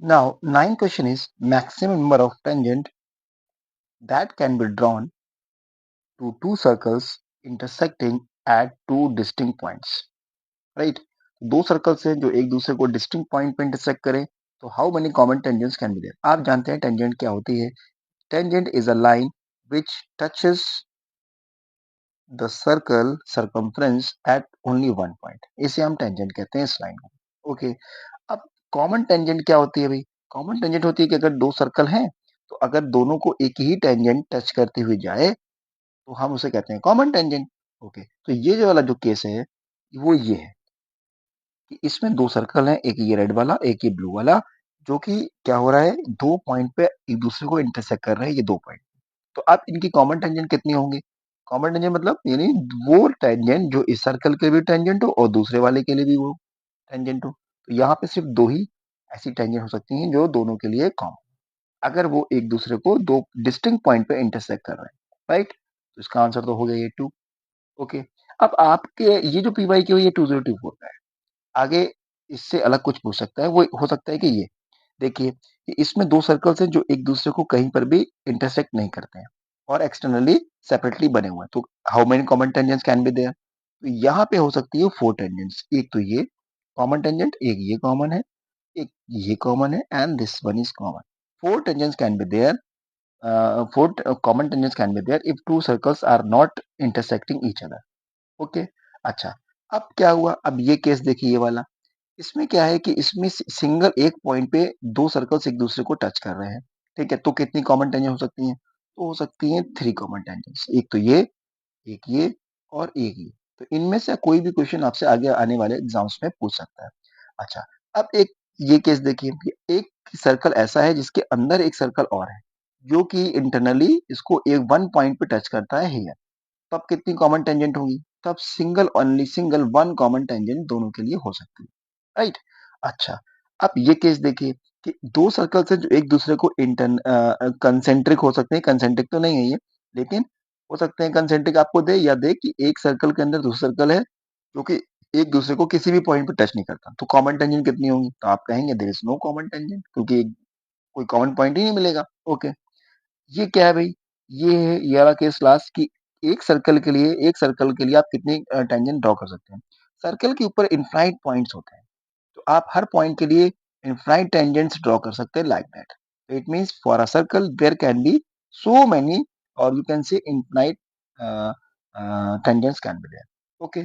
Now, ninth question is maximum number of tangent that can be drawn to two circles intersecting at two distinct points. Right? दो circles हैं जो एक दूसरे को distinct point पे intersect करें तो how many common tangents can be there आप जानते हैं टेंजेंट क्या होती है tangent is a line which touches the circle circumference at only one point इसे हम टेंजेंट कहते हैं इस लाइन को ओके अब कॉमन टेंजेंट क्या होती है भाई कॉमन टेंजेंट होती है कि अगर दो सर्कल हैं तो अगर दोनों को एक ही टेंजेंट टच करती हुई जाए तो हम उसे कहते हैं कॉमन टेंजेंट ओके तो ये जो वाला जो केस है वो ये है कि इसमें दो सर्कल हैं एक ये रेड वाला एक ये ब्लू वाला जो कि क्या हो रहा है दो पॉइंट पे एक दूसरे को इंटरसेक्ट कर रहे हैं ये दो पॉइंट तो अब इनकी कॉमन टेंजेंट कितनी होंगी कॉमन टेंजेंट मतलब यानी वो टेंजेंट जो इस सर्कल के भी टेंजेंट हो और दूसरे वाले के लिए भी वो टेंजेंट हो तो यहाँ पे सिर्फ दो ही ऐसी टेंजेंट हो सकती हैं जो दोनों के लिए कॉमन अगर वो एक दूसरे को दो डिस्टिंक्ट पॉइंट पे इंटरसेक्ट कर रहे हैं राइट तो इसका आंसर तो हो गया ये टू ओके अब आपके ये जो पी वाई क्यू ये 2024 का है आगे इससे अलग कुछ पूछ सकता है वो हो सकता है कि ये देखिए कि इसमें दो सर्कल्स हैं जो एक दूसरे को कहीं पर भी इंटरसेक्ट नहीं करते हैं और एक्सटर्नली सेपरेटली बने हुए हैं तो how many common tangents can be there तो यहाँ पे हो सकती है फोर टेंजेंट्स एक तो ये कॉमन टेंजेंट एक ये कॉमन है एक ये कॉमन है and this one is common four tangents can be there four common tangents can be there if two circles are not intersecting each other okay अच्छा अब क्या हुआ अब ये केस देखिए ये वाला इसमें क्या है कि इसमें सिंगल एक पॉइंट पे दो सर्कल्स एक दूसरे को टच कर रहे हैं ठीक है तो कितनी कॉमन टेंजेंट हो सकती हैं तो हो सकती हैं थ्री कॉमन टेंजेंट्स एक तो ये एक ये और एक ये तो इनमें से कोई भी क्वेश्चन आपसे आगे आने वाले एग्जाम्स में पूछ सकता है अच्छा अब एक ये केस देखिए कि एक सर्कल ऐसा है जिसके अंदर एक सर्कल और है जो कि इंटरनली इसको एक वन पॉइंट पे टच करता है here तब कितनी कॉमन टेंजेंट होगी तब single only single one common tangent दोनों के लिए हो सकती है राइट अच्छा अब ये केस देखिए कि दो सर्कल्स हैं जो एक दूसरे को इंटर्न कंसेंट्रिक हो सकते हैं कंसेंट्रिक तो नहीं है ये लेकिन हो सकते हैं कंसेंट्रिक आपको दे या दे कि एक सर्कल के अंदर दूसरा सर्कल है जो कि एक दूसरे को किसी भी पॉइंट पे टच नहीं करता तो कॉमन टेंजेंट कितनी होंगी तो आप कहेंगे there is no common tangent क्योंकि कोई कॉमन पॉइंट ही नहीं मिलेगा ओके ये क्या है भाई ये है ये वाला केस लास्ट की एक सर्कल के लिए आप कितनी टेंजेंट ड्रॉ कर सकते हैं सर्कल के ऊपर इनफाइनाइट पॉइंट्स होते हैं तो आप हर पॉइंट के लिए इनफाइनाइट टेंजेंट्स ड्रॉ कर सकते हैं लाइक दैट तो it means for a circle there can be so many और you can say infinite tangents can be there okay